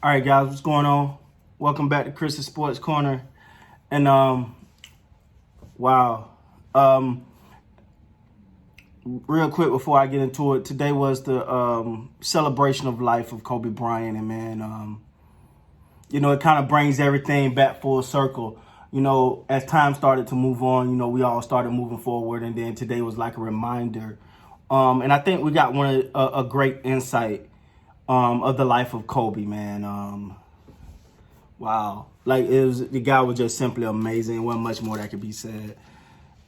All right, guys, what's going on? Welcome back to Chris's Sports Corner. And wow, um, real quick before I get into it, today was the celebration of life of Kobe Bryant, and man, it kind of brings everything back full circle. As time started to move on, we all started moving forward, and then today was like a reminder. And I think we got a great insight of the life of Kobe, man. Wow. Like the guy was just simply amazing. Wasn't much more that could be said.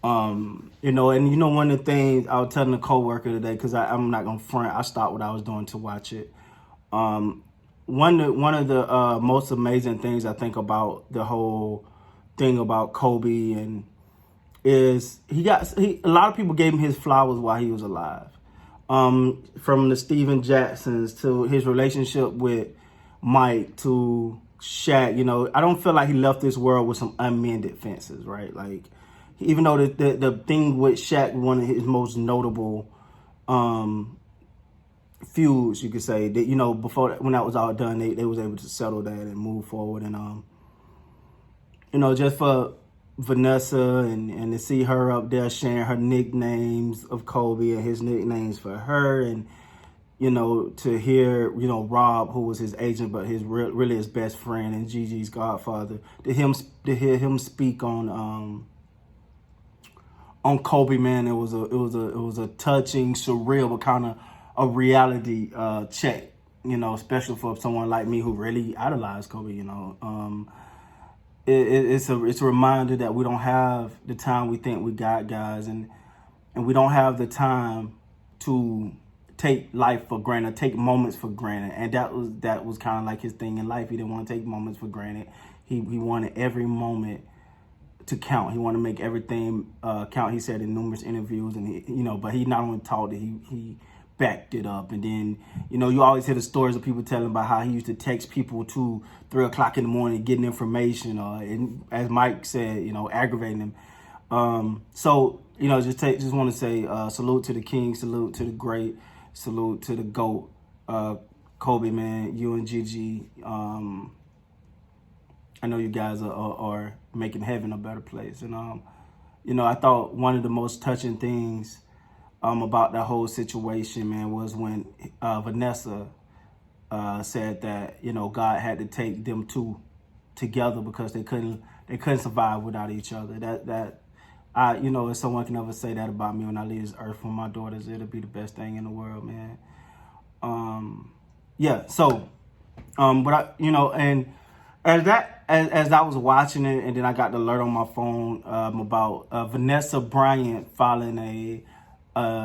One of the things I was telling a coworker today, because I'm not gonna front, I stopped what I was doing to watch it. One of the most amazing things I think about the whole thing about Kobe and is a lot of people gave him his flowers while he was alive. From the Steven Jacksons to his relationship with Mike to Shaq, I don't feel like he left this world with some unmended fences, right? Like, even though the thing with Shaq, one of his most notable feuds, you could say, that, before when that was all done, they was able to settle that and move forward. And, just for Venessa and to see her up there sharing her nicknames of Kobe and his nicknames for her, and to hear, Rob, who was his agent, but really his best friend and Gigi's godfather, to hear him speak on Kobe, man, it was a touching, surreal, but kind of a reality check, especially for someone like me who really idolized Kobe. It's a reminder that we don't have the time we think we got, guys, and we don't have the time to take life for granted, take moments for granted. And that was kind of like his thing in life. He didn't want to take moments for granted. He wanted every moment to count. He wanted to make everything count. He said in numerous interviews, and but he not only talked it, he backed it up. And then, you always hear the stories of people telling about how he used to text people 2-3 o'clock in the morning getting information, or and as Mike said, aggravating them. Just want to say salute to the king, salute to the great, salute to the GOAT, Kobe, man. You and Gigi, I know you guys are making heaven a better place. And I thought one of the most touching things about that whole situation, man, was when Venessa said that God had to take them two together because they couldn't survive without each other. If someone can ever say that about me when I leave this earth for my daughters, it'll be the best thing in the world, man. Yeah. So, but and as I was watching it, and then I got the alert on my phone about Venessa Bryant filing a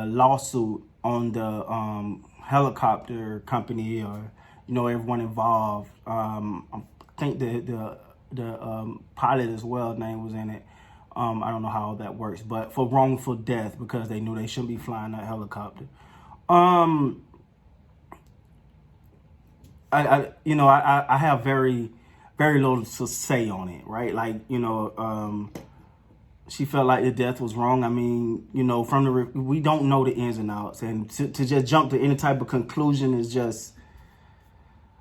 lawsuit on the helicopter company, or everyone involved. I think the pilot as well name was in it. I don't know how that works, but for wrongful death because they knew they shouldn't be flying that helicopter. I have very little to say on it, right? Like, she felt like the death was wrong. I mean, we don't know the ins and outs, and to just jump to any type of conclusion is just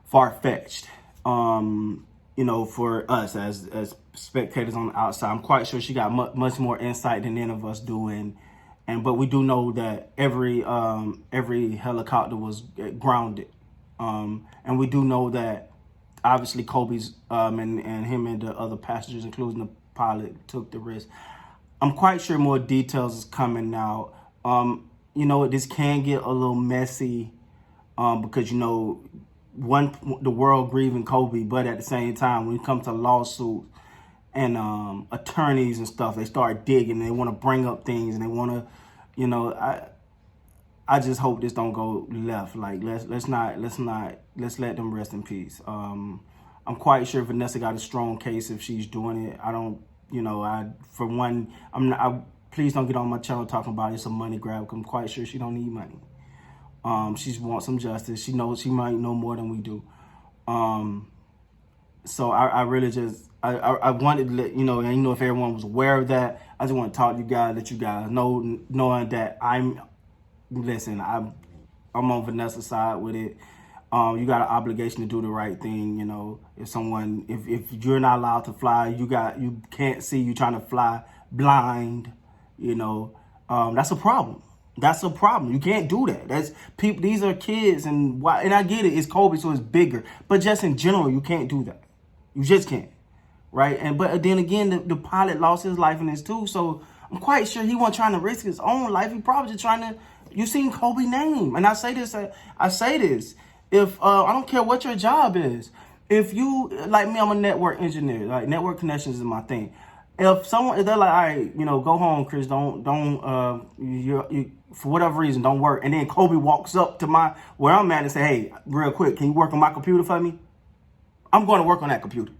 far-fetched. For us as spectators on the outside, I'm quite sure she got much more insight than any of us do, but we do know that every helicopter was grounded, and we do know that obviously Kobe's and him and the other passengers, including the pilot, took the risk. I'm quite sure more details is coming out. This can get a little messy because the world grieving Kobe, but at the same time, when it comes to lawsuits and attorneys and stuff, they start digging. They want to bring up things, and they want to, I just hope this don't go left. Like let's let them rest in peace. I'm quite sure Venessa got a strong case if she's doing it. I don't, please don't get on my channel talking about it's a money grab. I'm quite sure she don't need money. She wants some justice. She knows she might know more than we do. So I really just, I wanted to let, and if everyone was aware of that, I just want to talk to you guys, let you guys know, knowing that I'm on Vanessa's side with it. You got an obligation to do the right thing. You know, if you're not allowed to fly, you can't see, you trying to fly blind, you know, that's a problem. That's a problem. You can't do that. That's people. These are kids, and I get it. It's Kobe, so it's bigger. But just in general, you can't do that. You just can't, right? But then again, the pilot lost his life in this too. So I'm quite sure he wasn't trying to risk his own life. He probably just trying to. You seen Kobe's name, and I say this. If I don't care what your job is, if you like me, I'm a network engineer. Like network connections is my thing. If they're like, all right, you know, go home, Chris. You for whatever reason don't work, and then Kobe walks up to where I'm at and say, hey, real quick, can you work on my computer for me? I'm going to work on that computer.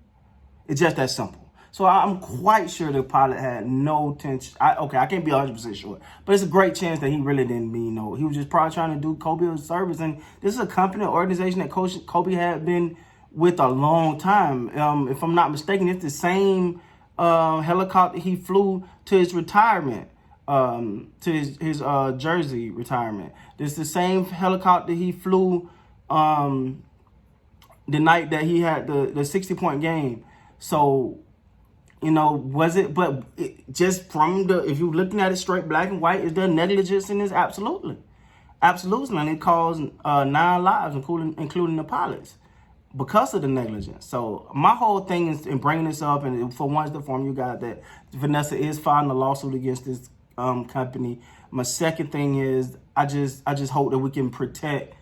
It's just that simple. So I'm quite sure the pilot had no intention. I can't be 100% sure, but it's a great chance that he really didn't mean no. He was just probably trying to do Kobe a service, and this is a company, organization that Kobe had been with a long time. If I'm not mistaken, it's the same helicopter he flew to his retirement, to his Jersey retirement. This is the same helicopter he flew the night that he had the 60-point game. So, you know, was it? But just from if you're looking at it straight black and white, is there negligence in this? Absolutely, absolutely, and it caused 9 lives, including the pilots, because of the negligence. So my whole thing is in bringing this up, and for once to inform you guys that Venessa is filing a lawsuit against this company. My second thing is I just hope that we can protect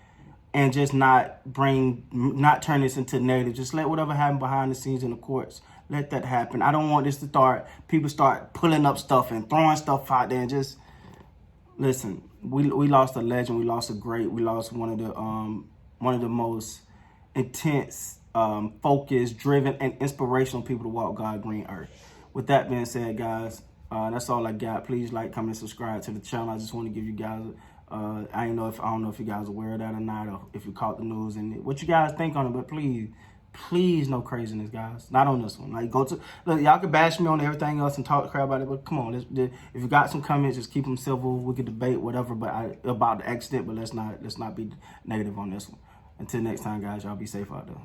and just not turn this into negative. Just let whatever happened behind the scenes in the courts, let that happen. I don't want this to people start pulling up stuff and throwing stuff out there and just listen. We lost a legend. We lost a great. We lost one of the most intense, focused, driven, and inspirational people to walk God green earth. With that being said, guys, that's all I got. Please like, comment, subscribe to the channel. I just want to give you guys. I don't know if you guys are aware of that or not, or if you caught the news and what you guys think on it. But please, no craziness, guys. Not on this one. Like, look, y'all can bash me on everything else and talk crap about it, but come on, if you got some comments, just keep them civil. We can debate whatever, but about the accident. But let's not be negative on this one. Until next time, guys, y'all be safe out there.